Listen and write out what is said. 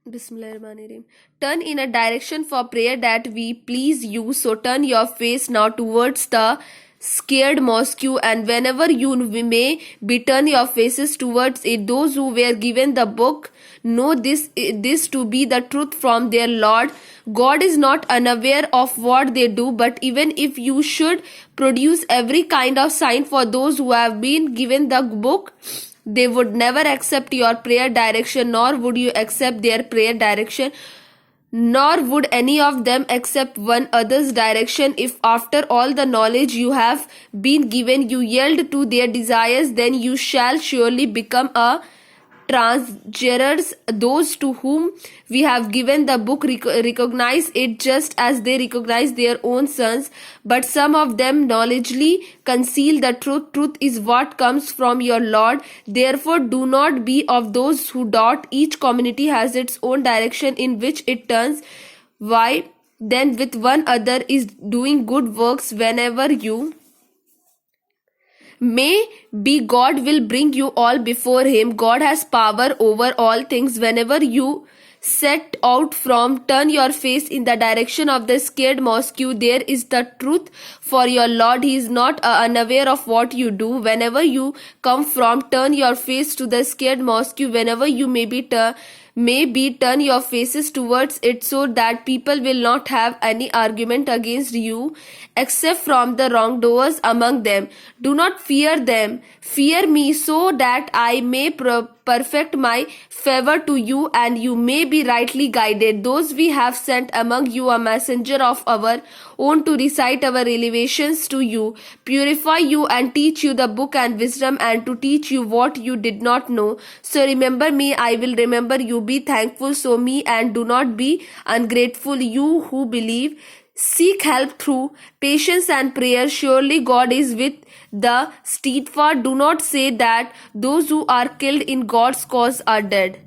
Bismillahirrahmanirrahim. Turn in a direction for prayer that we please you. So turn your face now towards the scared mosque, and whenever you may be turn your faces towards it. Those who were given the book know this to be the truth from their Lord. God is not unaware of what they do, but even if you should produce every kind of sign for those who have been given the book, they would never accept your prayer direction, nor would you accept their prayer direction, nor would any of them accept one other's direction. If after all the knowledge you have been given you yield to their desires, then you shall surely become a transgressors. Those to whom we have given the book recognize it just as they recognize their own sons, but some of them knowledgeably conceal the truth. Truth is what comes from your Lord. Therefore do not be of those who doubt. Each community has its own direction in which it turns. Why then with one other is doing good works whenever you may be God will bring you all before him. God has power over all things. Whenever you set out from, turn your face in the direction of the scared mosque. There is the truth for your Lord. He is not unaware of what you do. Whenever you come from, turn your face to the scared mosque. Whenever you may be turn your faces towards it, so that people will not have any argument against you except from the wrongdoers among them. Do not fear them, fear me, so that I may perfect my favor to you, and you may be rightly guided. Those we have sent among you a messenger of our own to recite our revelations to you, purify you, and teach you the book and wisdom, and to teach you what you did not know. So remember me, I will remember you. Be thankful so me, and do not be ungrateful, you who believe. Seek help through patience and prayer. Surely God is with the steadfast. Do not say that those who are killed in God's cause are dead.